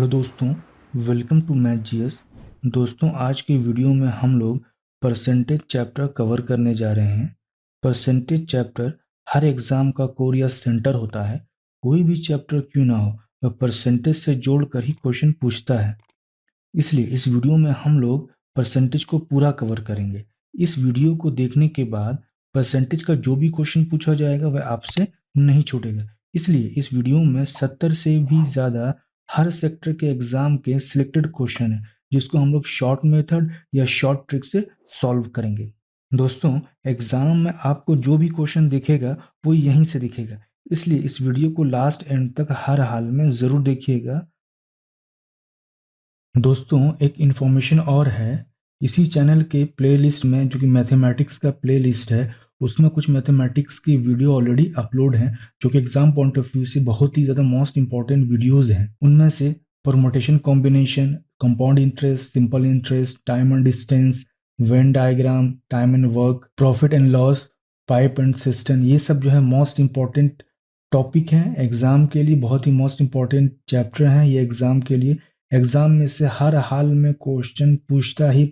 Hello दोस्तों, welcome to math GS. दोस्तों, आज के वीडियो में हम लोग परसेंटेज चैप्टर कवर करने जा रहे हैं। परसेंटेज चैप्टर हर एग्ज़ाम का कोर या सेंटर होता है। कोई भी चैप्टर क्यों ना हो, वह परसेंटेज से जोड़कर ही क्वेश्चन पूछता है। इसलिए इस वीडियो में हम लोग परसेंटेज को पूरा कवर करेंगे। इस वीडियो को देखने के बाद परसेंटेज का जो भी क्वेश्चन पूछा जाएगा वह आपसे नहीं छूटेगा। इसलिए इस वीडियो में 70 से भी ज़्यादा हर सेक्टर के एग्जाम के सिलेक्टेड क्वेश्चन है, जिसको हम लोग शॉर्ट मेथड या शॉर्ट ट्रिक से सॉल्व करेंगे। दोस्तों, एग्जाम में आपको जो भी क्वेश्चन दिखेगा वो यहीं से दिखेगा, इसलिए इस वीडियो को लास्ट एंड तक हर हाल में ज़रूर देखिएगा। दोस्तों, एक इन्फॉर्मेशन और है। इसी चैनल के प्लेलिस्ट में, जो कि मैथमेटिक्स का प्लेलिस्ट है, उसमें कुछ मैथमेटिक्स की वीडियो ऑलरेडी अपलोड हैं, जो कि एग्जाम पॉइंट ऑफ व्यू से बहुत ही ज़्यादा मोस्ट इंपॉर्टेंट वीडियोस हैं। उनमें से permutation combination, compound interest, simple interest, time and distance, Venn diagram, time and work, profit and loss, pipe and system, ये सब जो है मोस्ट इंपॉर्टेंट टॉपिक हैं एग्जाम के लिए। बहुत ही मोस्ट इंपॉर्टेंट चैप्टर हैं ये एग्जाम के लिए। एग्जाम में से हर हाल में क्वेश्चन पूछता है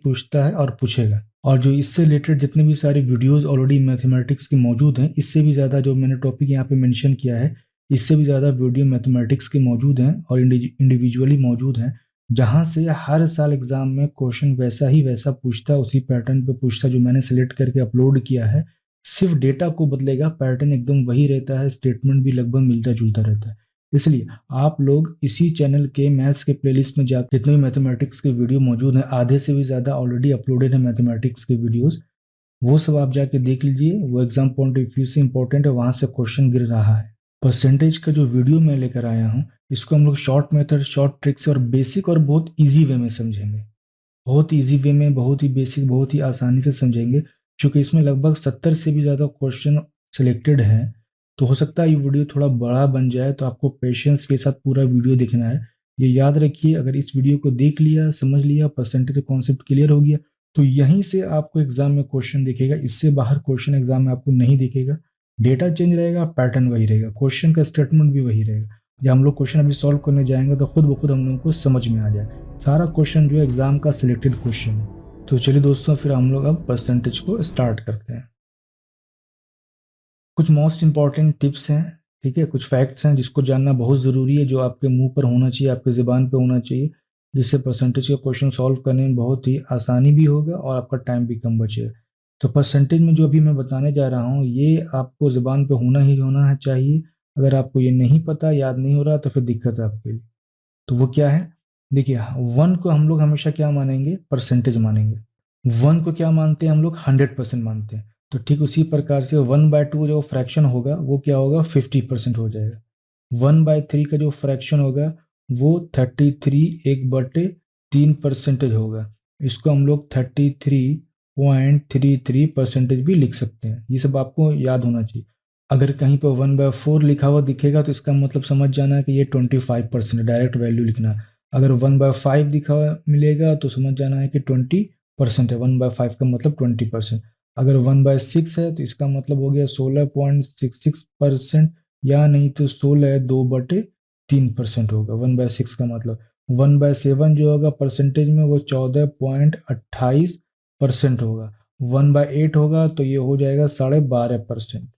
और पूछेगा। और जो इससे रिलेटेड जितने भी सारे वीडियोस ऑलरेडी मैथमेटिक्स के मौजूद हैं, इससे भी ज़्यादा जो मैंने टॉपिक यहाँ पे मेंशन किया है, इससे भी ज़्यादा वीडियो मैथमेटिक्स के मौजूद हैं और इंडिविजुअली मौजूद हैं, जहाँ से हर साल एग्जाम में क्वेश्चन वैसा ही वैसा पूछता, उसी पैटर्न पे पूछता जो मैंने सेलेक्ट करके अपलोड किया है। सिर्फ डेटा को बदलेगा, पैटर्न एकदम वही रहता है, स्टेटमेंट भी लगभग मिलता जुलता रहता है। इसलिए आप लोग इसी चैनल के मैथ्स के प्लेलिस्ट में जाकर जितने भी मैथमेटिक्स के वीडियो मौजूद हैं, आधे से भी ज़्यादा ऑलरेडी अपलोडेड है मैथमेटिक्स के वीडियोस, वो सब आप जाके देख लीजिए। वो एग्जाम पॉइंट ऑफ व्यू से इंपॉर्टेंट है, वहाँ से क्वेश्चन गिर रहा है। परसेंटेज का जो वीडियो मैं लेकर आया हूँ, इसको हम लोग शॉर्ट मेथड, शॉर्ट ट्रिक्स और बेसिक और बहुत ईजी वे में समझेंगे। बहुत ईजी वे में, बहुत ही बेसिक, बहुत ही आसानी से समझेंगे, क्योंकि इसमें लगभग 70 से भी ज़्यादा क्वेश्चन सिलेक्टेड हैं। तो हो सकता है ये वीडियो थोड़ा बड़ा बन जाए, तो आपको पेशेंस के साथ पूरा वीडियो देखना है। ये याद रखिए, अगर इस वीडियो को देख लिया, समझ लिया, परसेंटेज कॉन्सेप्ट क्लियर हो गया, तो यहीं से आपको एग्जाम में क्वेश्चन दिखेगा। इससे बाहर क्वेश्चन एग्जाम में आपको नहीं दिखेगा। डेटा चेंज रहेगा, पैटर्न वही रहेगा, क्वेश्चन का स्टेटमेंट भी वही रहेगा। जब हम लोग क्वेश्चन अभी सॉल्व करने जाएंगे तो खुद ब खुद हम लोगों को समझ में आ जाए। सारा क्वेश्चन जो है एग्जाम का सिलेक्टेड क्वेश्चन है। तो चलिए दोस्तों, फिर हम लोग अब परसेंटेज को स्टार्ट करते हैं। कुछ मोस्ट इंपॉर्टेंट टिप्स हैं, ठीक है, कुछ फैक्ट्स हैं जिसको जानना बहुत ज़रूरी है, जो आपके मुंह पर होना चाहिए, आपके ज़ुबान पे होना चाहिए, जिससे परसेंटेज का क्वेश्चन सॉल्व करने में बहुत ही आसानी भी होगा और आपका टाइम भी कम बचेगा। तो परसेंटेज में जो अभी मैं बताने जा रहा हूँ, ये आपको ज़ुबान पे होना ही होना है चाहिए। अगर आपको ये नहीं पता, याद नहीं हो रहा, तो फिर दिक्कत है आपके लिए। तो वो क्या है, देखिए, 1 को हम लोग हमेशा क्या मानेंगे, परसेंटेज मानेंगे। 1 को क्या मानते हैं हम लोग, 100% मानते हैं। तो ठीक उसी प्रकार से 1/2 जो फ्रैक्शन होगा वो क्या होगा, 50% हो जाएगा। 1/3 का जो फ्रैक्शन होगा वो 33 1/3 होगा। इसको हम लोग 33.33% भी लिख सकते हैं। ये सब आपको याद होना चाहिए। अगर कहीं पर 1/4 लिखा हुआ दिखेगा तो इसका मतलब समझ जाना है कि ये 25% डायरेक्ट वैल्यू लिखना है। अगर 1/5 दिखा हुआ मिलेगा तो समझ जाना है कि 20% है। 1/5 का मतलब 20%। अगर 1/6 है तो इसका मतलब हो गया 16.66%, या नहीं तो 16/2/3% होगा 1/6 का मतलब। 1/7 जो होगा परसेंटेज में वो 14.28% होगा। 1/8 होगा तो ये हो जाएगा 12.5%,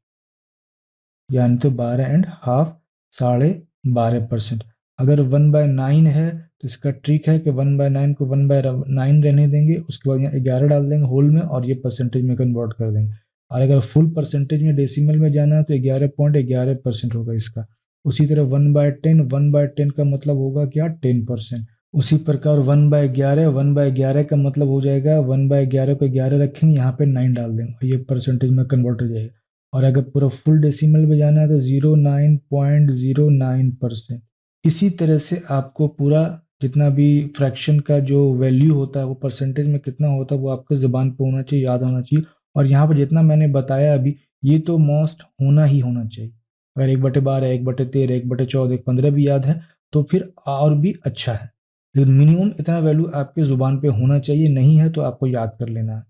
यानी तो 12.5, 12.5%। अगर 1/9 है तो इसका ट्रिक है कि 1/9 को 1/9 रहने देंगे, उसके बाद यहाँ 11 डाल देंगे होल में और ये परसेंटेज में कन्वर्ट कर देंगे। और अगर फुल परसेंटेज में डेसिमल में जाना है तो 11.11% होगा इसका। उसी तरह 1/10 का मतलब होगा क्या, 10%। उसी प्रकार 1/11 का मतलब हो जाएगा, 1/11 को 11 रखेंगे, यहाँ पे 9 डाल देंगे और ये परसेंटेज में कन्वर्ट हो जाएगा। और अगर पूरा फुल डेसिमल में जाना है तो 09.09%। इसी तरह से आपको पूरा जितना भी फ्रैक्शन का जो वैल्यू होता है, वो परसेंटेज में कितना होता है, वो आपके ज़बान पे होना चाहिए, याद होना चाहिए। और यहाँ पर जितना मैंने बताया अभी, ये तो मोस्ट होना ही होना चाहिए। अगर 1/12, 1/13, 1/14, 1/15 भी याद है तो फिर और भी अच्छा है, लेकिन मिनिमम इतना वैल्यू आपके ज़ुबान पे होना चाहिए। नहीं है तो आपको याद कर लेना है।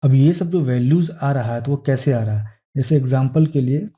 अब ये सब जो वैल्यूज़ आ रहा है तो वो कैसे आ रहा है, जैसे एग्जाम्पल के लिए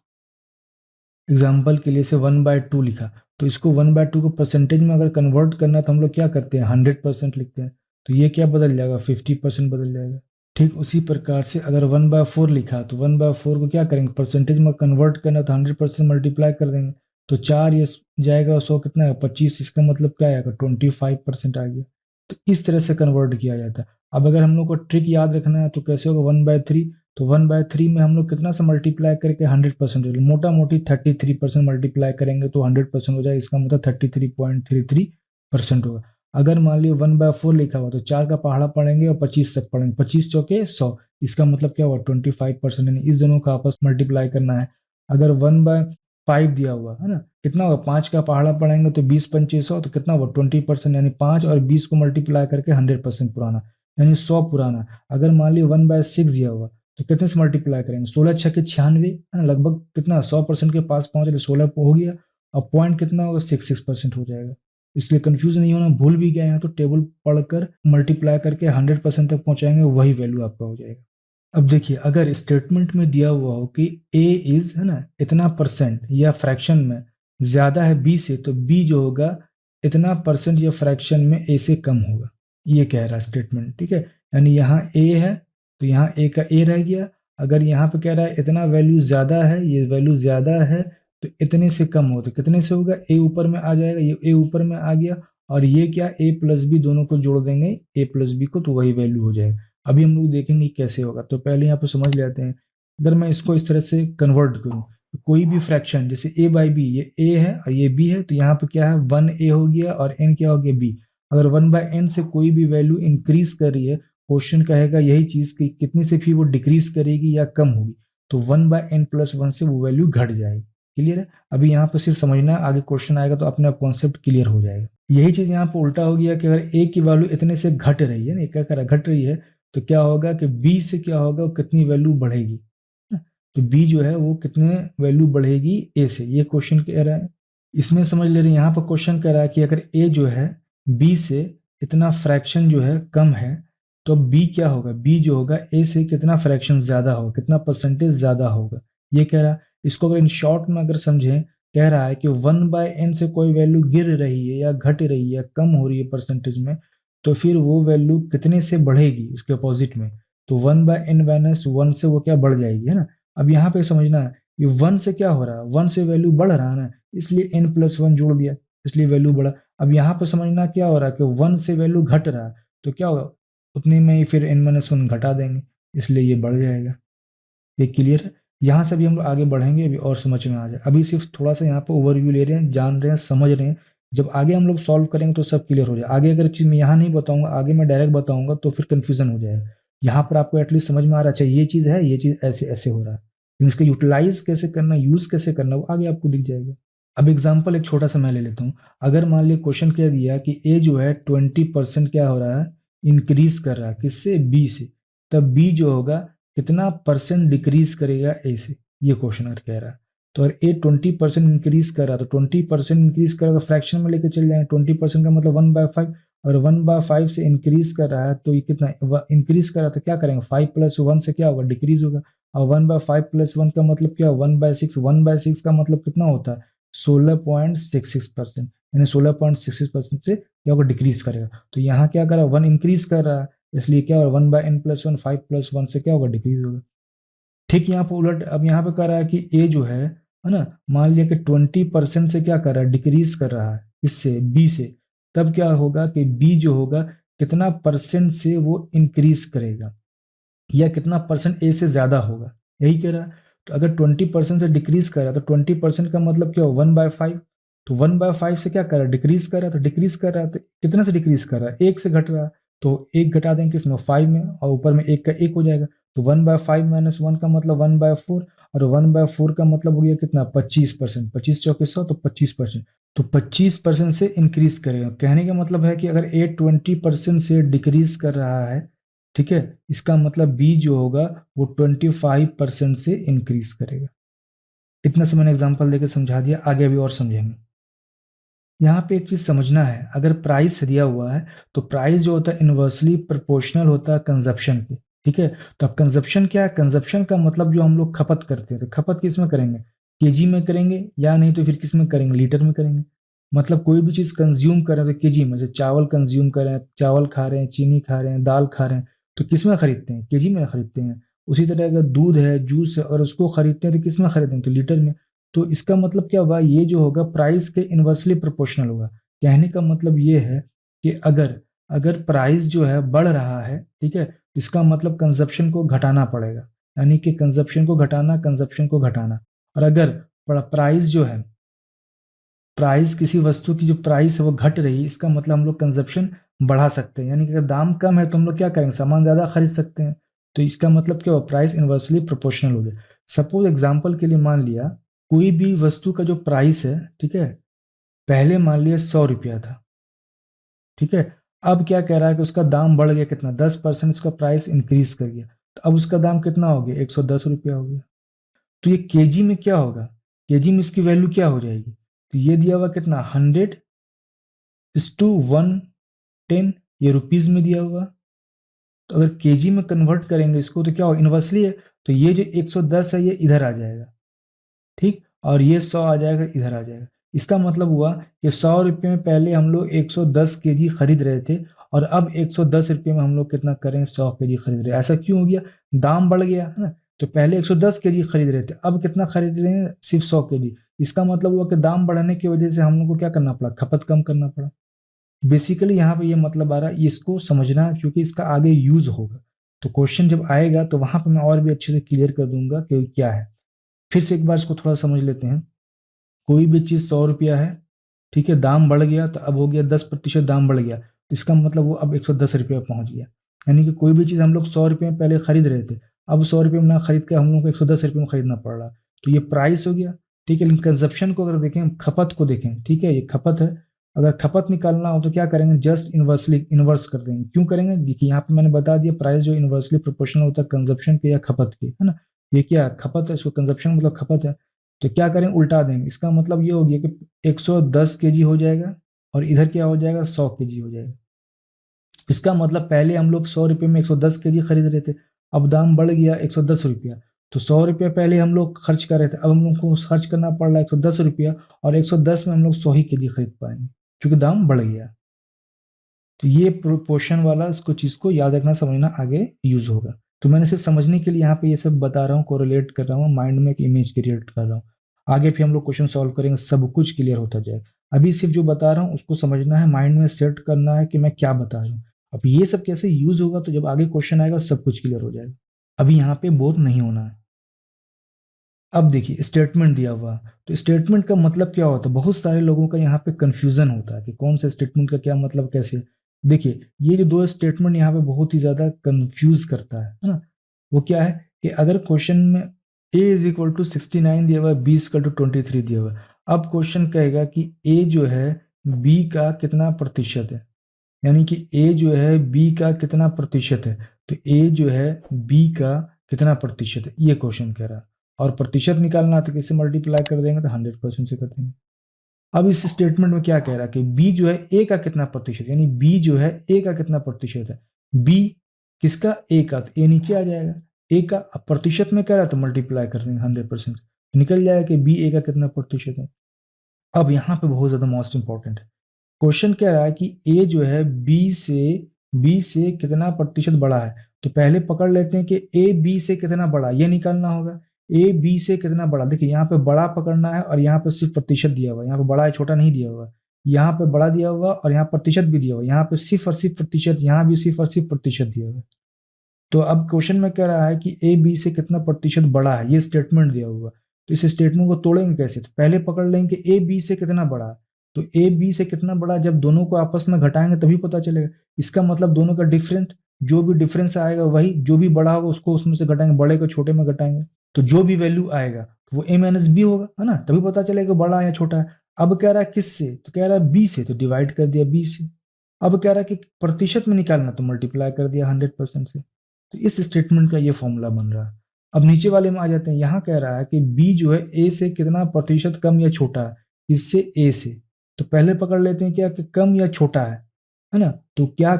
से 1/2 लिखा, तो इसको 1/2 को परसेंटेज में अगर कन्वर्ट करना है तो हम लोग क्या करते हैं, 100% लिखते हैं। तो ये क्या बदल जाएगा, 50% बदल जाएगा। ठीक उसी प्रकार से अगर 1/4 लिखा तो 1/4 को क्या करेंगे, परसेंटेज में कन्वर्ट करना तो 100% मल्टीप्लाई कर देंगे। तो 4 ये जाएगा, 100 कितना है, 25, इसका मतलब क्या आएगा, 25% आ गया। तो इस तरह से कन्वर्ट किया जाता है। अब अगर हम लोग को ट्रिक याद रखना है तो कैसे होगा, 1/3, तो 1/3 में हम लोग कितना से मल्टीप्लाई करके 100%, मोटा मोटी 33% मल्टीप्लाई करेंगे तो 100% हो जाएगा। इसका मतलब 33.33% होगा। अगर मान लिया 1/4 लिखा हुआ तो 4 का पहाड़ा पढ़ेंगे और 25 तक पढ़ेंगे, 25 चौके 100, इसका मतलब क्या हुआ, 25%, यानी इस दोनों का आपस मल्टीप्लाई करना है। अगर 1/5 दिया हुआ है ना, कितना होगा, 5 का पहाड़ा पढ़ेंगे तो 20 पंचे 100, तो कितना हुआ, 20%, यानी 5 और 20 को मल्टीप्लाई करके 100% पुराना, यानी 100 पुराना। अगर मान लिया 1/6 दिया हुआ तो कितने से मल्टीप्लाई करेंगे, 16 छक्के 96 है ना, लगभग कितना 100% के पास पहुंच रहे, 16 हो गया। और पॉइंट कितना होगा, 6% हो जाएगा। इसलिए कंफ्यूज नहीं होना, भूल भी गए हैं तो टेबल पढ़कर मल्टीप्लाई करके 100% तक पहुंचाएंगे, वही वैल्यू आपका हो जाएगा। अब देखिए, अगर स्टेटमेंट में दिया हुआ हो कि ए इज, है ना, इतना परसेंट या फ्रैक्शन में ज्यादा है बी से, तो बी जो होगा इतना परसेंट या फ्रैक्शन में ए से कम होगा, ये कह रहा है स्टेटमेंट। ठीक है, यानी यहाँ ए है तो यहाँ ए का ए रह गया। अगर यहाँ पे कह रहा है इतना वैल्यू ज्यादा है, ये वैल्यू ज्यादा है, तो इतने से कम हो तो कितने से होगा, ए ऊपर में आ जाएगा, ये ए ऊपर में आ गया, और ये क्या, ए प्लस बी दोनों को जोड़ देंगे, ए प्लस बी को, तो वही वैल्यू हो जाएगा। अभी हम लोग देखेंगे कैसे होगा। तो पहले यहाँ पे समझ लेते हैं, अगर मैं इसको इस तरह से कन्वर्ट करूँ, तो कोई भी फ्रैक्शन जैसे ए बाई बी, ये ए है और ये बी है, तो यहाँ पे क्या है, 1a हो गया और n क्या हो गया, b। अगर 1/n से कोई भी वैल्यू इंक्रीज कर रही है, क्वेश्चन कहेगा यही चीज कि कितनी से फिर वो डिक्रीज करेगी या कम होगी, तो 1/n+1 से वो वैल्यू घट जाएगी। क्लियर है। अभी यहाँ पे सिर्फ समझना, आगे क्वेश्चन आएगा तो अपने आप कॉन्सेप्ट क्लियर हो जाएगा। यही चीज यहाँ पे उल्टा हो गया कि अगर ए की वैल्यू इतने से घट रही है ना, क्या कर रहा, घट रही है, तो क्या होगा कि बी से क्या होगा, वो कितनी वैल्यू बढ़ेगी, तो बी जो है वो कितने वैल्यू बढ़ेगी ए से, ये क्वेश्चन कह रहा है। इसमें समझ ले रहे हैं, यहाँ पर क्वेश्चन कह रहा है कि अगर ए जो है बी से इतना फ्रैक्शन जो है कम है, तो बी क्या होगा, बी जो होगा ए से कितना फ्रैक्शन ज्यादा होगा, कितना परसेंटेज ज्यादा होगा, ये कह रहा है। इसको अगर इन शॉर्ट में अगर समझें, कह रहा है कि 1/n से कोई वैल्यू गिर रही है या घट रही है, कम हो रही है परसेंटेज में, तो फिर वो वैल्यू कितने से बढ़ेगी उसके अपोजिट में, तो 1/n-1 से वो क्या बढ़ जाएगी, है ना। अब यहाँ पे समझना है, ये 1 से क्या हो रहा है, 1 से वैल्यू बढ़ रहा है ना, इसलिए n+1 जोड़ दिया, इसलिए वैल्यू बढ़ा। अब यहाँ पे समझना क्या हो रहा है कि 1 से वैल्यू घट रहा है, तो क्या होगा, उतने में ही फिर n-1 घटा देंगे, इसलिए ये बढ़ जाएगा। ये क्लियर है। यहाँ से भी हम लोग आगे बढ़ेंगे, अभी और समझ में आ जाए। अभी सिर्फ थोड़ा सा यहाँ पे ओवरव्यू ले रहे हैं, जान रहे हैं, समझ रहे हैं। जब आगे हम लोग सॉल्व करेंगे तो सब क्लियर हो जाए। आगे अगर चीज मैं यहाँ नहीं बताऊंगा, आगे मैं डायरेक्ट बताऊंगा तो फिर कंफ्यूजन हो जाएगा। यहाँ पर आपको एटलीस्ट समझ में आ रहा है, ये चीज है, ये चीज ऐसे ऐसे हो रहा है, लेकिन इसका यूटिलाइज कैसे करना, यूज कैसे करना, वो आगे आपको दिख जाएगा। अब एग्जाम्पल एक छोटा सा मैं ले लेता हूँ। अगर मान लिया क्वेश्चन कह दिया कि ए जो है 20% क्या हो रहा है, इंक्रीज कर रहा है, किससे, बी से, तब बी जो होगा कितना परसेंट डिक्रीज करेगा ए से, ये क्वेश्चन अगर कह रहा है। तो अगर ए 20% इंक्रीज कर रहा है, तो 20% इंक्रीज कर रहा है तो फ्रैक्शन में लेकर चल जाएंगे, 20% का मतलब 1/5, और 1/5 से इंक्रीज कर रहा है तो ये कितना इंक्रीज कर रहा है, तो क्या करेंगे, 5+1 से क्या होगा, डिक्रीज होगा। और 1/5+1 का मतलब क्या, 1/6, 1/6 का मतलब कितना होता है, 16.66%, यानी 16.66% से क्या होगा, डिक्रीज करेगा। तो यहाँ क्या कर रहा है, 1 इंक्रीज कर रहा है, इसलिए क्या होगा, 1/n+1, 5+1 से क्या होगा, डिक्रीज होगा। ठीक यहाँ पे उलट, अब यहाँ पे कह रहा है कि ए जो है ना, मान लिया कि 20% से क्या कर रहा है, डिक्रीज कर रहा है, इससे, बी से, तब क्या होगा कि बी जो होगा कितना परसेंट से वो इंक्रीज करेगा, या कितना परसेंट ए से ज्यादा होगा, यही कह रहा है। तो अगर 20% से डिक्रीज कर रहा है तो 20% का मतलब क्या हो, 1/5, तो 1/5 से क्या कर रहा है, डिक्रीज कर रहा है, तो डिक्रीज कर रहा है तो कितने से डिक्रीज कर रहा है, एक से घट रहा है, तो एक घटा देंगे किसमें, 5 में, और ऊपर में एक का एक हो जाएगा, तो 1/5 - 1 का मतलब 1/4, और 1/4 का मतलब हो गया कितना, 25%, 25 चौके 100, तो 25%, तो 25% से इंक्रीज करेगा। कहने का मतलब है कि अगर ए 20% से डिक्रीज कर रहा है, ठीक है, इसका मतलब बी जो होगा वो 25% से इंक्रीज करेगा। इतना से मैंने एग्जांपल देकर समझा दिया, आगे अभी और समझेंगे। यहाँ पे एक चीज समझना है, अगर प्राइस दिया हुआ है तो प्राइस जो होता है इनवर्सली प्रोपोर्शनल होता है कंजप्शन के। ठीक है, तो अब कंजप्शन क्या है, कंजप्शन का मतलब जो हम लोग खपत करते हैं, तो खपत किस में करेंगे, केजी में करेंगे, या नहीं तो फिर किस में करेंगे, लीटर में करेंगे। मतलब कोई भी चीज़ कंज्यूम कर रहे हैं तो केजी में, जैसे चावल कंज्यूम कर रहे हैं, चावल खा रहे हैं, चीनी खा रहे हैं, दाल खा रहे हैं, तो किस में खरीदते हैं? केजी में खरीदते हैं। उसी तरह अगर दूध है, जूस है, और उसको खरीदते हैं तो किस में खरीदते हैं? तो लीटर में। तो इसका मतलब क्या हुआ? ये जो होगा प्राइस के इन्वर्सली प्रोपोर्शनल होगा। कहने का मतलब ये है कि अगर अगर प्राइस जो है बढ़ रहा है, ठीक है, तो इसका मतलब कंजप्शन को घटाना पड़ेगा, यानी कि कंजप्शन को घटाना, कंजप्शन को घटाना। और अगर प्राइस जो है, प्राइस किसी वस्तु की जो प्राइस है वो घट रही है, इसका मतलब हम लोग कंजप्शन बढ़ा सकते हैं, यानी कि अगर दाम कम है तो हम लोग क्या करेंगे? सामान ज़्यादा खरीद सकते हैं। तो इसका मतलब क्या हुआ? प्राइस इन्वर्सली प्रोपोर्शनल हो गया। सपोज एग्जाम्पल के लिए मान लिया कोई भी वस्तु का जो प्राइस है, ठीक है, पहले मान लिया 100 रुपया था, ठीक है, अब क्या कह रहा है कि उसका दाम बढ़ गया, कितना? 10% उसका प्राइस इंक्रीज कर गया, तो अब उसका दाम कितना हो गया? 110 रुपया हो गया। तो ये केजी में क्या होगा? केजी में इसकी वैल्यू क्या हो जाएगी? तो ये दिया हुआ कितना? 100:110, ये रुपीज में दिया हुआ। तो अगर केजी में कन्वर्ट करेंगे इसको तो क्या होगा? इन्वर्सली है, तो ये जो 110 है ये इधर आ जाएगा, ठीक, और ये 100 आ जाएगा, इधर आ जाएगा। इसका मतलब हुआ कि 100 रुपये में पहले हम लोग 110 केजी खरीद रहे थे, और अब 110 रुपये में हम लोग कितना करें? 100 केजी खरीद रहे हैं। ऐसा क्यों हो गया? दाम बढ़ गया है ना। तो पहले 110 केजी खरीद रहे थे, अब कितना खरीद रहे हैं? सिर्फ 100 केजी। इसका मतलब हुआ कि दाम बढ़ने की वजह से हम लोग को क्या करना पड़ा? खपत कम करना पड़ा। बेसिकली यहाँ पे ये मतलब आ रहा है, इसको समझना, क्योंकि इसका आगे यूज होगा। तो क्वेश्चन जब आएगा तो वहां पर मैं और भी अच्छे से क्लियर कर दूंगा कि क्या है। फिर से एक बार इसको थोड़ा समझ लेते हैं। कोई भी चीज़ 100 रुपया है, ठीक है, दाम बढ़ गया तो अब हो गया 10% दाम बढ़ गया, तो इसका मतलब वो अब 110 रुपया पहुंच गया। यानी कि कोई भी चीज़ हम लोग 100 रुपये में पहले खरीद रहे थे, अब 100 रुपये में ना खरीद के हम लोग को 110 रुपये में खरीदना पड़ रहा है। तो ये प्राइस हो गया, ठीक है। लेकिन कंजप्शन को अगर देखें, खपत को देखें, ठीक है, ये खपत है। अगर खपत निकालना हो तो क्या करेंगे? जस्ट इन्वर्सली इन्वर्स कर देंगे। क्यों करेंगे? देखिए यहाँ पे मैंने बता दिया, प्राइस जो इन्वर्सली प्रोपोर्शनल होता है कंजप्शन के या खपत के, है ना। ये क्या खपत है, इसको कंजप्शन मतलब खपत है। तो क्या करें? उल्टा देंगे। इसका मतलब ये हो गया कि 110 केजी हो जाएगा, और इधर क्या हो जाएगा? 100 केजी हो जाएगा। इसका मतलब पहले हम लोग 100 रुपये में 110 केजी खरीद रहे थे, अब दाम बढ़ गया 110 रुपया। तो 100 रुपया पहले हम लोग खर्च कर रहे थे, अब हम लोग को खर्च करना पड़ रहा है 110 रुपया, और 110 में हम लोग 100 ही केजी खरीद पाएंगे, क्योंकि दाम बढ़ गया। तो ये प्रोपोर्शन वाला इसको चीज़ को याद रखना, समझना, आगे यूज होगा। तो मैंने सिर्फ समझने के लिए यहाँ पे ये सब बता रहा हूँ, कोरिलेट कर रहा हूँ, माइंड में एक इमेज क्रिएट कर रहा हूँ। आगे फिर हम लोग क्वेश्चन सॉल्व करेंगे, सब कुछ क्लियर होता जाएगा। अभी सिर्फ जो बता रहा हूँ उसको समझना है, माइंड में सेट करना है कि मैं क्या बता रहा हूँ। अब ये सब कैसे यूज होगा, तो जब आगे क्वेश्चन आएगा सब कुछ क्लियर हो जाएगा। अभी यहाँ पे बोर नहीं होना है। अब देखिए स्टेटमेंट दिया हुआ, तो स्टेटमेंट का मतलब क्या होता है? बहुत सारे लोगों का यहाँ पे कंफ्यूजन होता है कि कौन सा स्टेटमेंट का क्या मतलब, कैसे। देखिए ये जो दो स्टेटमेंट यहाँ पे बहुत ही ज्यादा कंफ्यूज करता है ना। वो क्या है कि अगर क्वेश्चन में a = 69 दिया हुआ है, b = 23 दिया हुआ है, अब क्वेश्चन कहेगा कि a जो है b का कितना प्रतिशत है, यानी कि a जो है b का कितना प्रतिशत है। तो a जो है b का कितना प्रतिशत है, ये क्वेश्चन कह रहा है। और प्रतिशत निकालना तो किससे मल्टीप्लाई कर देंगे? तो 100% से कर देंगे। अब इस स्टेटमेंट में क्या कह रहा है कि b जो है a का कितना प्रतिशत, यानी b जो है a का कितना प्रतिशत है। b किसका? a का, तो a नीचे आ जाएगा a का। अब प्रतिशत में कह रहा है तो मल्टीप्लाई कर देंगे 100%, निकल जाएगा कि b a का कितना प्रतिशत है। अब यहाँ पे बहुत ज्यादा मोस्ट इंपॉर्टेंट है, क्वेश्चन कह रहा है कि a जो है b से कितना प्रतिशत बड़ा है। तो पहले पकड़ लेते हैं कि a b से कितना बड़ा, ये निकालना होगा। a b से कितना बड़ा, देखिए यहाँ पे बड़ा पकड़ना है, और यहाँ पे सिर्फ प्रतिशत दिया हुआ है, यहाँ पे बड़ा है छोटा नहीं दिया हुआ। यहाँ पे बड़ा दिया हुआ और यहाँ प्रतिशत भी दिया हुआ, यहाँ पे सिर्फ और सिर्फ प्रतिशत, यहाँ भी सिर्फ और सिर्फ प्रतिशत दिया हुआ। तो अब क्वेश्चन में कह रहा है कि ए बी से कितना प्रतिशत बड़ा है, ये स्टेटमेंट दिया हुआ। तो इस स्टेटमेंट को तोड़ेंगे कैसे? तो पहले पकड़ लेंगे कि ए बी से कितना बड़ा है। तो ए बी से कितना बड़ा, जब दोनों को आपस में घटाएंगे तभी पता चलेगा। इसका मतलब दोनों का डिफरेंट, जो भी डिफरेंस आएगा वही, जो भी बड़ा होगा उसको उसमें से घटाएंगे, बड़े को छोटे में घटाएंगे, तो जो भी वैल्यू आएगा वो ए माइनस बी होगा, है ना, तभी पता चलेगा बड़ा है या छोटा है। अब कह रहा है किससे? तो कह रहा है बी से, तो डिवाइड कर दिया बी से। अब कह रहा है कि प्रतिशत में निकालना, तो मल्टीप्लाई कर दिया 100% से। तो इस स्टेटमेंट का ये फॉर्मूला बन रहा है। अब नीचे वाले में आ जाते हैं, यहाँ कह रहा है कि बी जो है ए से कितना प्रतिशत कम या छोटा है, इससे ए से। तो पहले पकड़ लेते हैं क्या कि कम या छोटा है ना। तो क्या,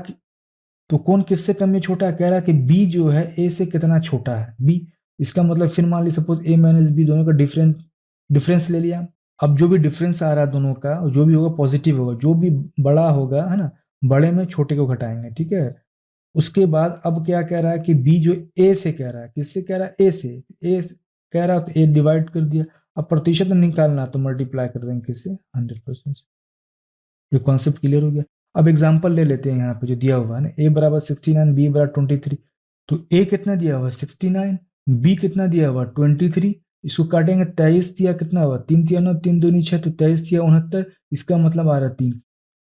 तो कौन किससे कम या छोटा है? कह रहा है कि बी जो है ए से कितना छोटा है, बी। इसका मतलब फिर मान ली सपोज a माइनस बी दोनों का डिफरेंस ले लिया, अब जो भी डिफरेंस आ रहा है दोनों का, जो भी होगा पॉजिटिव होगा, जो भी बड़ा होगा है ना, बड़े में छोटे को घटाएंगे, ठीक है। उसके बाद अब क्या कह रहा है कि बी जो ए से कह रहा है, किससे कह रहा है, ए से, ए कह रहा है तो ए डिवाइड कर दिया। अब प्रतिशत निकालना तो मल्टीप्लाई कर देंगे किससे, 100%। ये कॉन्सेप्ट क्लियर हो गया। अब एग्जांपल ले लेते हैं यहाँ पे जो दिया हुआ है ना, ए बराबर 69, बी बराबर 23। तो ए कितना दिया हुआ 69, बी कितना दिया हुआ 23। इसको काटेंगे, 23 दिया कितना हुआ, 3 3 9 3 2 6, तो 23 दिया 69। इसका मतलब आ रहा 3।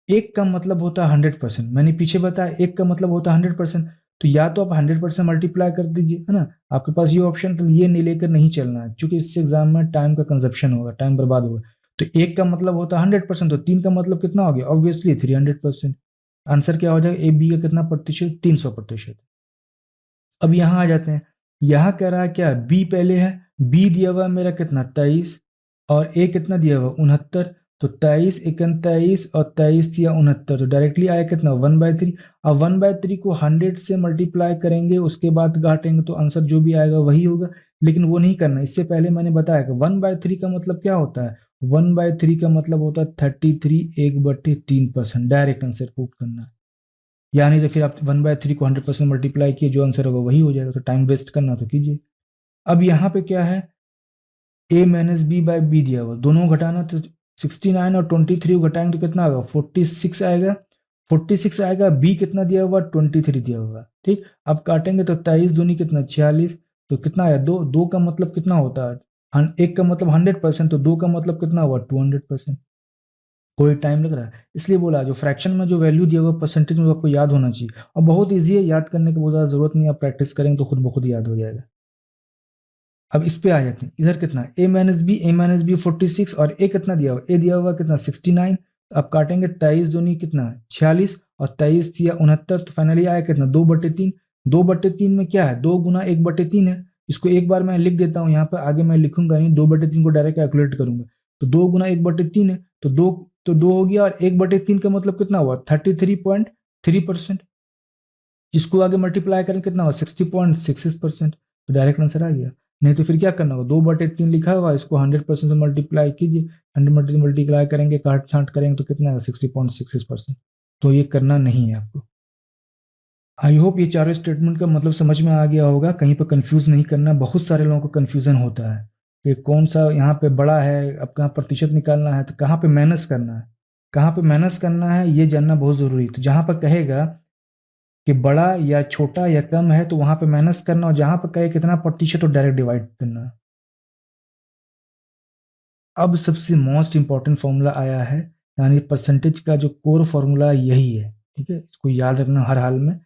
एक का मतलब होता है 100%, मैंने पीछे बताया एक का मतलब होता है 100%। तो या तो आप 100% मल्टीप्लाई कर दीजिए, है ना, आपके पास ये ऑप्शन, तो ये नहीं लेकर नहीं चलना है, क्योंकि इससे एग्जाम में टाइम का कंजप्शन होगा, टाइम बर्बाद होगा। तो एक का मतलब होता है 100%, तो 3 का मतलब कितना हो गया, ऑब्वियसली 300%। आंसर क्या हो जाएगा, ए बी का कितना प्रतिशत, 300%। अब यहाँ आ जाते हैं, यहाँ कह रहा है क्या, बी पहले है, बी दिया हुआ मेरा कितना 23, और ए कितना दिया हुआ 69। तो 23 एकन 23 और 23 दिया 69, तो डायरेक्टली आया कितना 1/3। अब 1/3 को 100 से मल्टीप्लाई करेंगे, उसके बाद घाटेंगे, तो आंसर जो भी आएगा वही होगा। लेकिन वो नहीं करना, इससे पहले मैंने बताया कि 1/3 का मतलब क्या होता है, 1/3 का मतलब होता है 33 1/3%, डायरेक्ट आंसर पुट करना है। यानी तो फिर आप 1/3 को 100% मल्टीप्लाई किए, जो आंसर होगा वही हो जाएगा, तो टाइम वेस्ट करना तो कीजिए। अब यहाँ पे क्या है, a minus b by b दिया हुआ, दोनों घटाना, तो 69 और 23 को घटाएंगे तो कितना आएगा 46 आएगा। 46 आएगा, बी कितना दिया हुआ 23 दिया हुआ, ठीक। अब काटेंगे तो 23 दूनी कितना 46, तो कितना आया दो, दो का मतलब कितना होता है, एक का मतलब 100%, तो दो का मतलब कितना हुआ 200%। कोई टाइम लग रहा है, इसलिए बोला जो फ्रैक्शन में जो वैल्यू दिया हुआ परसेंटेज में आपको याद होना चाहिए, और बहुत ईजी है, याद करने की बहुत ज़्यादा जरूरत नहीं है, आप प्रैक्टिस करेंगे तो खुद ब खुद याद हो जाएगा। अब इस पे आ जाते हैं, इधर कितना ए माइनस बी 46, और ए कितना दिया हुआ, ए दिया हुआ कितना 69। तो अब काटेंगे 23 दूनी कितना 46, और 23 दिया 69, तो फाइनली आया कितना 2/3। 2/3 में क्या है, 2 गुना 1/3 है। इसको एक बार मैं लिख देता हूँ यहाँ पर, आगे मैं लिखूंगा नहीं, 2/3 को डायरेक्ट कैलकुलेट करूंगा। तो 2 गुना 1/3 है, तो दो हो गया, और 1/3 का मतलब कितना हुआ 33.3%। इसको आगे मल्टीप्लाई करें कितना हुआ 60.66%, तो डायरेक्ट आंसर आ गया। नहीं तो फिर क्या करना होगा, 2/3 लिखा हुआ, इसको 100% से मल्टीप्लाई कीजिए, 100 मल्टीप्लाई करेंगे, काट छांट करेंगे तो कितना है 60.66%। तो ये करना नहीं है आपको। आई होप ये चारों स्टेटमेंट का मतलब समझ में आ गया होगा, कहीं पर कंफ्यूज नहीं करना। बहुत सारे लोगों को कंफ्यूजन होता है कि कौन सा यहाँ पे बड़ा है, अब कहाँ प्रतिशत निकालना है, तो कहाँ पे माइनस करना है, कहाँ पे माइनस करना है, ये जानना बहुत जरूरी है। तो जहाँ पर कहेगा कि बड़ा या छोटा या कम है, तो वहां पे माइनस करना, और जहां पर कहे कितना प्रतिशत, तो डायरेक्ट डिवाइड करना। अब सबसे मोस्ट इंपॉर्टेंट फॉर्मूला आया है, यानी परसेंटेज का जो कोर फॉर्मूला यही है, ठीक है, इसको याद रखना हर हाल में।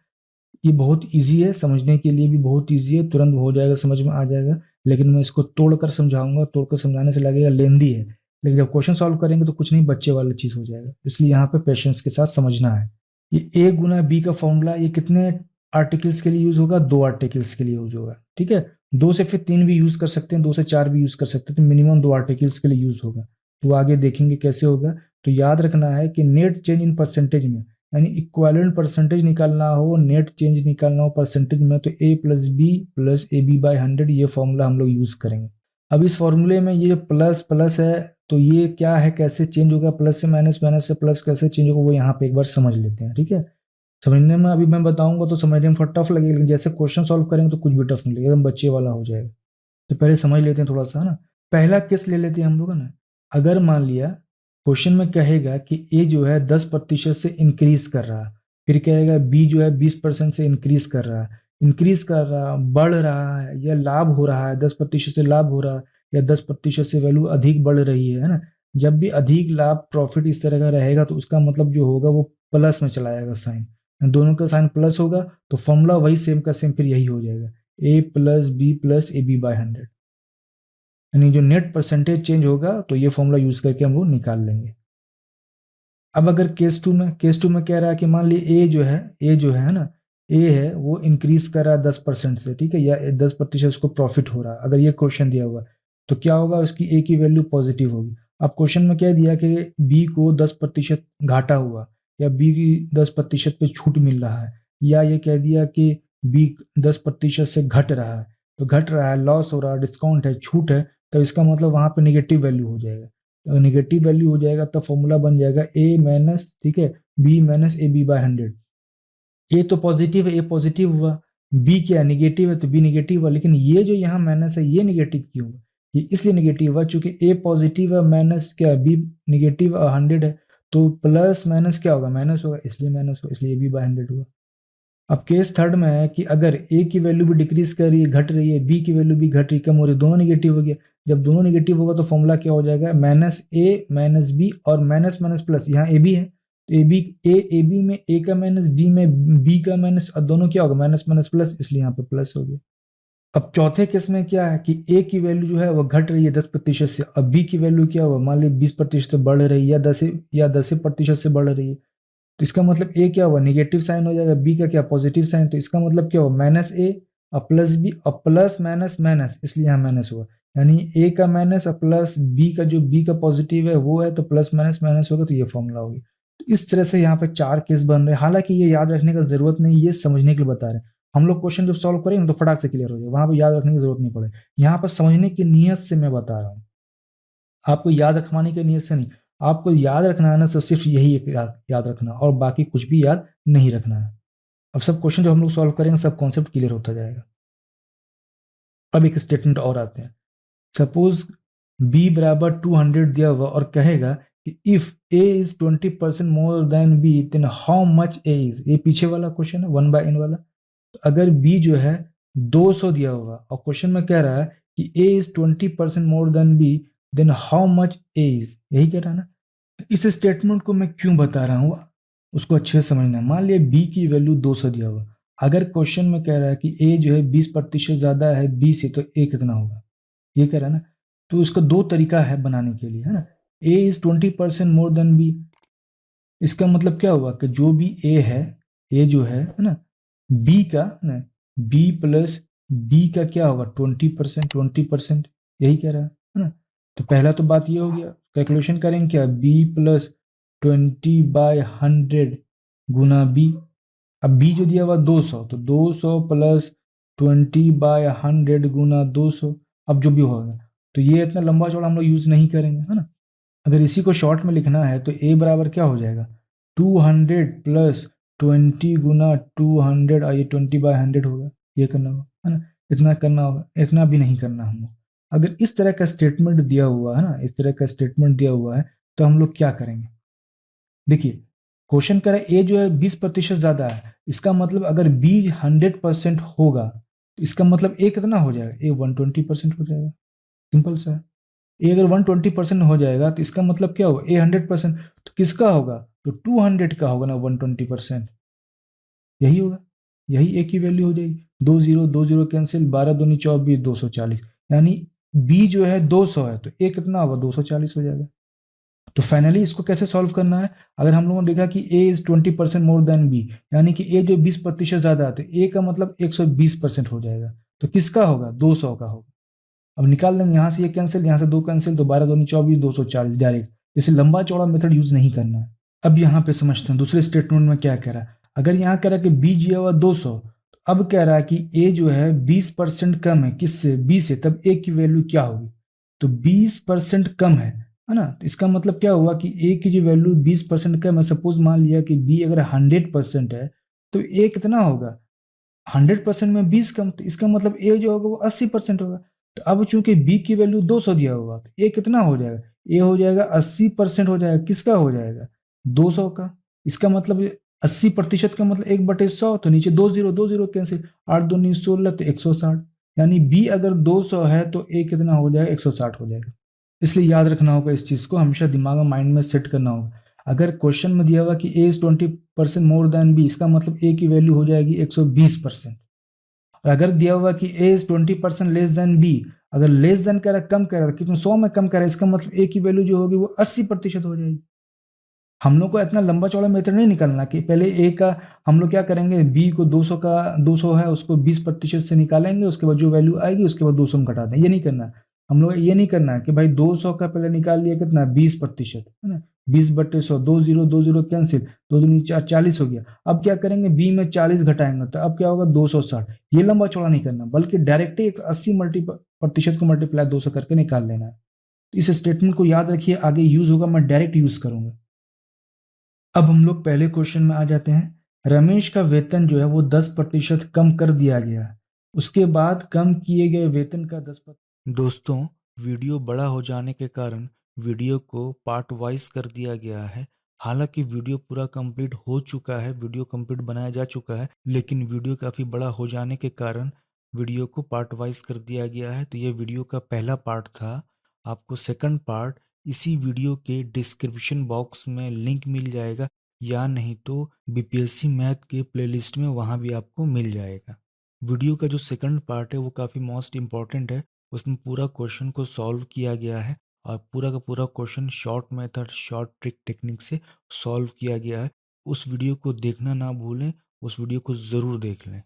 ये बहुत इजी है, समझने के लिए भी बहुत इजी है, तुरंत हो जाएगा, समझ में आ जाएगा। लेकिन मैं इसको तोड़कर समझाऊंगा, तोड़कर समझाने से लगेगा लेंदी है, लेकिन जब क्वेश्चन सॉल्व करेंगे तो कुछ नहीं, बच्चे वाला चीज हो जाएगा। इसलिए यहाँ पे पेशेंस के साथ समझना है। ये ए गुना बी का फॉर्मूला, ये कितने आर्टिकल्स के लिए यूज होगा, 2 आर्टिकल्स के लिए यूज होगा, ठीक है। 2 से फिर 3 भी यूज कर सकते हैं, 2 से 4 भी यूज कर सकते हैं, तो मिनिमम 2 आर्टिकल्स के लिए यूज होगा। तो आगे देखेंगे कैसे होगा। तो याद रखना है कि नेट चेंज इन परसेंटेज में, यानी इक्वालेंट परसेंटेज निकालना हो, नेट चेंज निकालना हो परसेंटेज में, तो a plus b plus a b by 100, ये फॉर्मूला हम लोग यूज करेंगे। अब इस फॉर्मूले में ये प्लस प्लस है, तो ये क्या है, कैसे चेंज होगा, प्लस से माइनस, माइनस से प्लस कैसे चेंज होगा, वो यहाँ पे एक बार समझ लेते हैं, ठीक है। समझने में अभी मैं बताऊंगा तो समझने में थोड़ा टफ लगेगा, लेकिन जैसे क्वेश्चन सॉल्व करेंगे तो कुछ भी टफ नहीं लगेगा, एकदम बच्चे वाला हो जाएगा। तो पहले समझ लेते हैं थोड़ा सा, है ना। पहला केस ले लेते हैं हम लोग, है ना। अगर मान लिया क्वेश्चन में कहेगा कि ए जो है 10% से इंक्रीज कर रहा है, फिर कहेगा बी जो है 20% से इंक्रीज कर रहा, बढ़ रहा है, या लाभ हो रहा है, 10% से लाभ हो रहा है, या 10% से वैल्यू अधिक बढ़ रही है ना। जब भी अधिक लाभ प्रॉफिट इस तरह का रहेगा, तो उसका मतलब जो होगा वो प्लस में चला जाएगा साइन, दोनों का साइन प्लस होगा, तो फॉर्मूला वही सेम का सेम फिर यही हो जाएगा, a plus b plus a b by 100। यानी जो नेट परसेंटेज चेंज होगा, तो ये फॉर्मूला यूज करके हम लोग निकाल लेंगे। अब अगर केस टू में कह रहा है कि मान लीजिए ए जो है ना, ए है वो इंक्रीज कर रहा है 10% से, ठीक है, या 10% उसको प्रॉफिट हो रहा है, अगर ये क्वेश्चन दिया हुआ, तो क्या होगा, उसकी ए की वैल्यू पॉजिटिव होगी। अब क्वेश्चन में क्या दिया कि बी को 10% घाटा हुआ, या बी की 10% पे छूट मिल रहा है, या ये कह दिया कि बी 10% से घट रहा है, तो घट रहा है, लॉस हो रहा है, डिस्काउंट है, छूट है, तो इसका मतलब वहां पे निगेटिव वैल्यू हो जाएगा। नेगेटिव वैल्यू हो जाएगा तब फॉर्मूला बन जाएगा ए माइनस, ठीक है, b minus a b by 100। A तो पॉजिटिव है, ए पॉजिटिव हुआ, बी क्या नेगेटिव है तो बी नेगेटिव हुआ, लेकिन ये जो यहाँ माइनस है ये नेगेटिव क्यों हुआ? ये इसलिए नेगेटिव हुआ क्योंकि ए पॉजिटिव है, माइनस क्या, बी नेगेटिव 100 है, तो प्लस माइनस क्या होगा, माइनस होगा, इसलिए माइनस हुआ, इसलिए बी बाय 100 हुआ। अब केस थर्ड में है कि अगर ए की वैल्यू भी डिक्रीज कर रही है, घट रही है, बी की वैल्यू भी घट रही, कम हो रही है, दोनों निगेटिव हो गया। जब दोनों निगेटिव होगा तो फॉर्मूला क्या हो जाएगा, माइनस ए माइनस बी, और माइनस माइनस प्लस, यहाँ ए बी है तो ए बी में ए का माइनस, बी में बी का माइनस, और दोनों क्या होगा, माइनस माइनस प्लस, इसलिए यहाँ पे प्लस हो गया। अब चौथे केस में क्या है कि ए की वैल्यू जो है वो घट रही है 10% से, अब बी की वैल्यू क्या हुआ, मान ली 20% से बढ़ रही है, या 10% से बढ़ रही है, तो इसका मतलब ए क्या हुआ, नेगेटिव साइन हो जाएगा, बी का क्या, पॉजिटिव साइन, तो इसका मतलब क्या हुआ, माइनस ए और प्लस बी और प्लस माइनस माइनस, इसलिए यहाँ माइनस हुआ। यानी ए का माइनस और प्लस बी का, जो बी का पॉजिटिव है वो है, तो प्लस माइनस माइनस होगा, तो ये फॉर्मूला होगी। तो इस तरह से यहाँ पे 4 केस बन रहे हैं। हालांकि ये याद रखने का जरूरत नहीं, ये समझने के लिए बता रहे हैं। हम लोग क्वेश्चन जब सॉल्व करेंगे तो फटाक से क्लियर हो जाएगा, वहां पर याद रखने की जरूरत नहीं पड़ेगी। यहाँ पर समझने की नीयत से मैं बता रहा हूँ, आपको याद रखवाने की नीयत से नहीं। आपको याद रखना है ना, तो सिर्फ यही एक याद रखना, और बाकी कुछ भी याद नहीं रखना है। अब सब क्वेश्चन जब हम लोग सॉल्व करेंगे सब कॉन्सेप्ट क्लियर होता जाएगा। अब एक स्टेटमेंट और आते हैं। सपोज b बराबर 200 दिया हुआ और कहेगा कि if a is 20% more than b then how much a is, ये पीछे वाला क्वेश्चन है 1/n वाला। तो अगर b जो है 200 दिया हुआ और क्वेश्चन में कह रहा है कि a is 20% more than b then how much a is, यही कह रहा है ना। इस स्टेटमेंट को मैं क्यों बता रहा हूँ उसको अच्छे से समझना है। मान लिया b की वैल्यू 200 दिया हुआ, अगर क्वेश्चन में कह रहा है कि a जो है 20% ज्यादा है b से, तो a कितना होगा, ये कह रहा है ना। तो इसका दो तरीका है बनाने के लिए, है ना। a is 20% more than b, इसका मतलब क्या हुआ कि जो भी a है, a जो है ना, b का ना, b प्लस b का क्या होगा 20%, 20%, यही कह रहा है ना। तो पहला तो बात ये हो गया, कैलकुलेशन करेंगे क्या, b प्लस 20/100 गुना b। अब b जो दिया हुआ 200, तो 200 प्लस 20/100 गुना 200, अब जो भी होगा। तो ये इतना लंबा चौड़ा हम लोग यूज नहीं करेंगे, है ना। अगर इसी को शॉर्ट में लिखना है तो a बराबर क्या हो जाएगा, 200 प्लस 20 गुना 200, और ये 20/100 होगा, ये करना होगा, है ना। इतना करना होगा, इतना भी नहीं करना हम लोग। अगर इस तरह का स्टेटमेंट दिया हुआ है ना, इस तरह का स्टेटमेंट दिया हुआ है, तो हम लोग क्या करेंगे। देखिए क्वेश्चन कह रहा है ए जो है 20% ज्यादा है, इसका मतलब अगर बी 100% होगा तो इसका मतलब ए कितना हो जाएगा, ए 120% हो जाएगा, सिंपल सा है। ए अगर 120% हो जाएगा तो इसका मतलब क्या होगा, ए 100%, तो किसका होगा, तो 200 का होगा ना 120%, यही होगा, यही ए की वैल्यू हो जाएगी। 2 0 कैंसिल, 12 दूनी 24, 240, यानी बी जो है 200 है तो ए कितना होगा 240 हो जाएगा। तो फाइनली इसको कैसे सॉल्व करना है, अगर हम लोगों ने देखा कि a is 20% more than b, यानी कि a जो 20% ज्यादा है, तो a का मतलब 120% हो जाएगा, तो किसका होगा 200 का होगा। अब निकाल लेंगे, यहां से ये कैंसिल, यहां से 2 कैंसिल, तो 12 दूनी 24, 240 डायरेक्ट, इसे लंबा चौड़ा मेथड यूज नहीं करना है। अब यहाँ पे समझते हैं दूसरे स्टेटमेंट में क्या कह रहा है। अगर यहाँ कह रहा है कि b दिया हुआ 200, तो अब कह रहा है कि a जो है 20% कम है किससे, b से, तब a की वैल्यू क्या होगी, तो 20% कम है ना। तो इसका मतलब क्या हुआ कि a की जो वैल्यू 20% कम है, सपोज मान लिया कि b अगर 100% है तो a कितना होगा, 100% में 20 कम, तो इसका मतलब a जो होगा वो 80% होगा। तो अब चूंकि b की वैल्यू 200 दिया हुआ, तो a कितना हो जाएगा, a हो जाएगा 80% हो जाएगा, किसका हो जाएगा 200 का। इसका मतलब 80% का मतलब 1/100, तो नीचे 2 0 कैंसिल, 8 दूनी 16, तो 160, यानी b अगर 200 है तो a कितना हो जाएगा 160 हो जाएगा। इसलिए याद रखना होगा, इस चीज को हमेशा दिमाग में माइंड में सेट करना होगा। अगर क्वेश्चन में दिया हुआ कि a is 20% more than b, इसका मतलब a की वैल्यू हो जाएगी 120%। और अगर दिया हुआ कि a is 20% less than b, अगर लेस देन कह रहा है, कम कह रहा है, कितना 100 में कम कह रहा है, इसका मतलब a की वैल्यू जो होगी वो 80% हो जाएगी। हम लोग को इतना लंबा चौड़ा मेथड नहीं निकालना कि पहले ए का, हम लोग क्या करेंगे, बी को 200 का 200 है उसको 20% से निकालेंगे, उसके बाद जो वैल्यू आएगी उसके बाद 200 में घटा दें, ये नहीं करना। हम लोग ये नहीं करना कि भाई 200 का पहले निकाल लिया कितना 20%, है ना, 20/100, 2 0 कैंसिल, 2 2 4 40 हो गया। अब क्या करेंगे, बी में 40 घटाएंगे तो अब क्या होगा 260। ये लंबा चौड़ा नहीं करना, बल्कि डायरेक्ट ही 80% को मल्टीप्लाई 200 करके निकाल लेना है। तो इस स्टेटमेंट को याद रखिए, आगे यूज होगा, मैं डायरेक्ट यूज करूंगा। अब हम लोग पहले क्वेश्चन में आ जाते हैं। रमेश का वेतन जो है वो 10% कम कर दिया गया है। उसके बाद कम किए गए वेतन का 10%। दोस्तों, वीडियो बड़ा हो जाने के कारण वीडियो को पार्ट वाइज कर दिया गया है। हालांकि वीडियो पूरा कंप्लीट हो चुका है, वीडियो कंप्लीट बनाया जा चुका है, लेकिन वीडियो काफ़ी बड़ा हो जाने के कारण वीडियो को पार्ट वाइज कर दिया गया है। तो ये वीडियो का पहला पार्ट था। आपको सेकंड पार्ट इसी वीडियो के डिस्क्रिप्शन बॉक्स में लिंक मिल जाएगा, या नहीं तो बीपीएससी मैथ के प्लेलिस्ट में वहाँ भी आपको मिल जाएगा। वीडियो का जो सेकंड पार्ट है वो काफ़ी मोस्ट इम्पॉर्टेंट है। उसमें पूरा क्वेश्चन को सॉल्व किया गया है और पूरा का पूरा question short method, short trick technique से सॉल्व किया गया है। उस वीडियो को देखना ना भूलें, उस वीडियो को ज़रूर देख लें।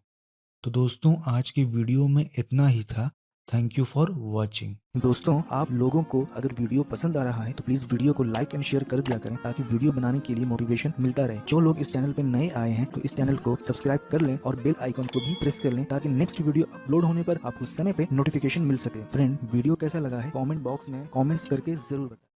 तो दोस्तों, आज की वीडियो में इतना ही था। Thank you for watching. दोस्तों, आप लोगों को अगर वीडियो पसंद आ रहा है तो प्लीज वीडियो को लाइक एंड शेयर कर दिया करें, ताकि वीडियो बनाने के लिए मोटिवेशन मिलता रहे। जो लोग इस चैनल पे नए आए हैं तो इस चैनल को सब्सक्राइब कर लें और बेल आइकन को भी प्रेस कर लें, ताकि नेक्स्ट वीडियो अपलोड होने पर आपको समय पे नोटिफिकेशन मिल सके। फ्रेंड, वीडियो कैसा लगा है कमेंट बॉक्स में कमेंट्स करके जरूर बताएं।